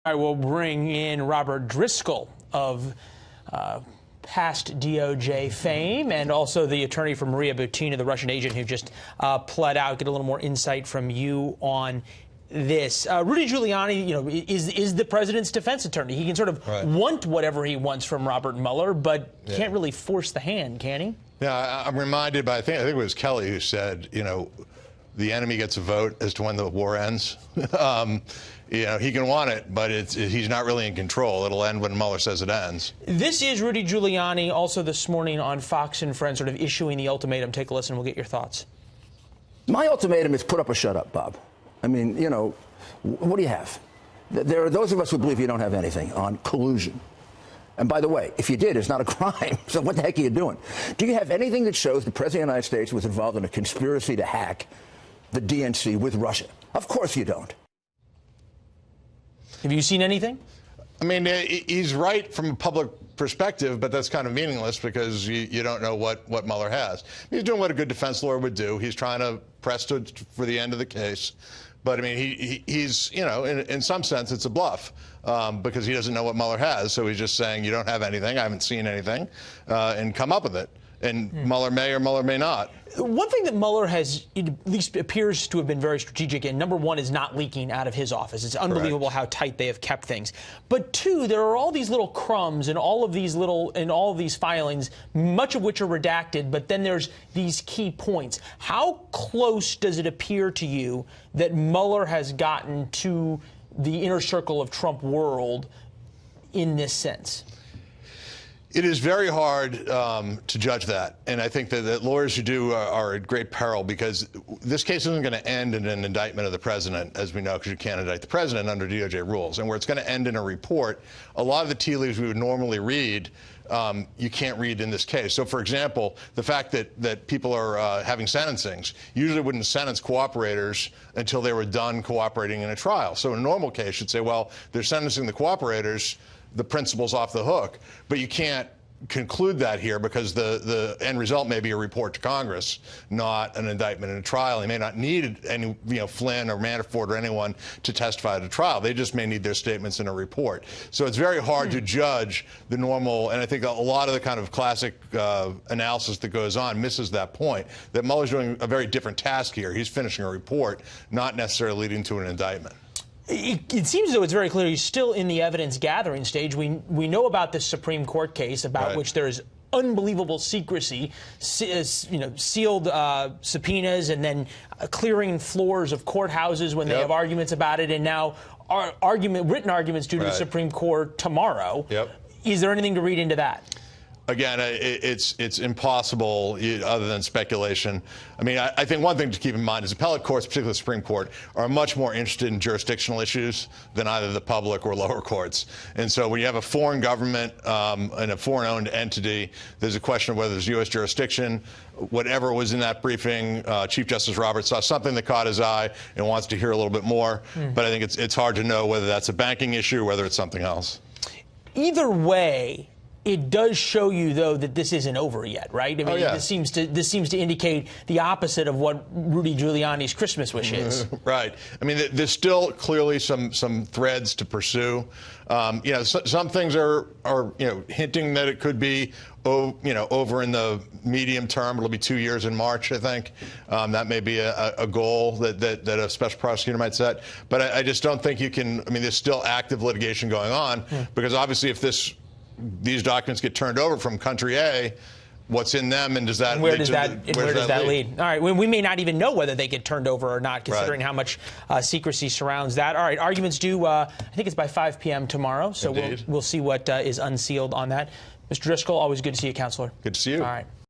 I will bring in Robert Driscoll of past DOJ fame, and also the attorney for Maria Butina, the Russian agent who just pled out. Get a little more insight from you on this. Rudy Giuliani, is the president's defense attorney. He can sort of want whatever he wants from Robert Mueller, but can't really force the hand, can he? Yeah, I'm reminded by, I think it was Kelly who said, the enemy gets a vote as to when the war ends. He can want it, but he's not really in control. It'll end when Mueller says it ends. This is Rudy Giuliani also this morning on Fox and Friends, sort of issuing the ultimatum. Take a listen. We'll get your thoughts. My ultimatum is put up or shut up, Bob. I mean, what do you have? There are those of us who believe you don't have anything on collusion. And by the way, if you did, it's not a crime. So what the heck are you doing? Do you have anything that shows the President of the United States was involved in a conspiracy to hack the DNC with Russia? Of course you don't. Have you seen anything? I mean, he's right from a public perspective, but that's kind of meaningless because you don't know what Mueller has. He's doing what a good defense lawyer would do. He's trying to press for the end of the case. But, I mean, he's, in some sense, it's a bluff because he doesn't know what Mueller has. So he's just saying, you don't have anything, I haven't seen anything, and come up with it. And Mueller may or Mueller may not. One thing that Mueller has, at least appears to have been very strategic in, number one, is not leaking out of his office. It's unbelievable how tight they have kept things. But two, there are all these little crumbs in all of these filings, much of which are redacted, but then there's these key points. How close does it appear to you that Mueller has gotten to the inner circle of Trump world in this sense? It is very hard to judge that, and I think that lawyers who do are at great peril because this case isn't going to end in an indictment of the president, as we know, because you can't indict the president under DOJ rules. And where it's going to end in a report, a lot of the tea leaves we would normally read, you can't read in this case. So, for example, the fact that people are having sentencings usually wouldn't sentence cooperators until they were done cooperating in a trial. So in a normal case, you'd say, well, they're sentencing the cooperators, the principal's off the hook, but you can't conclude that here because the end result may be a report to Congress, not an indictment in a trial. He may not need any, Flynn or Manafort or anyone to testify at a trial. They just may need their statements in a report. So it's very hard to judge the normal, and I think a lot of the kind of classic analysis that goes on misses that point, that Mueller's doing a very different task here. He's finishing a report, not necessarily leading to an indictment. It seems as though it's very clear he's still in the evidence gathering stage. We know about this Supreme Court case about which there is unbelievable secrecy, sealed subpoenas, and then clearing floors of courthouses when they have arguments about it, and now written arguments due to the Supreme Court tomorrow. Is there anything to read into that? Again, it's impossible other than speculation. I mean, I think one thing to keep in mind is appellate courts, particularly the Supreme Court, are much more interested in jurisdictional issues than either the public or lower courts. And so when you have a foreign government and a foreign-owned entity, there's a question of whether there's U.S. jurisdiction. Whatever was in that briefing, Chief Justice Roberts saw something that caught his eye and wants to hear a little bit more. But I think it's hard to know whether that's a banking issue or whether it's something else. Either way, it does show you, though, that this isn't over yet, right? I mean, this seems to indicate the opposite of what Rudy Giuliani's Christmas wish is. Right. I mean, there's still clearly some threads to pursue. Some things are hinting that it could be over in the medium term. It'll be 2 years in March, I think. That may be a goal that a special prosecutor might set. But I just don't think you can. I mean, there's still active litigation going on because obviously if these documents get turned over from country A, what's in them, and does that where does that lead? All right, we may not even know whether they get turned over or not, considering how much secrecy surrounds that. All right, arguments due, I think it's by 5 p.m. tomorrow, so we'll see what is unsealed on that. Mr. Driscoll, always good to see you, Counselor. Good to see you. All right.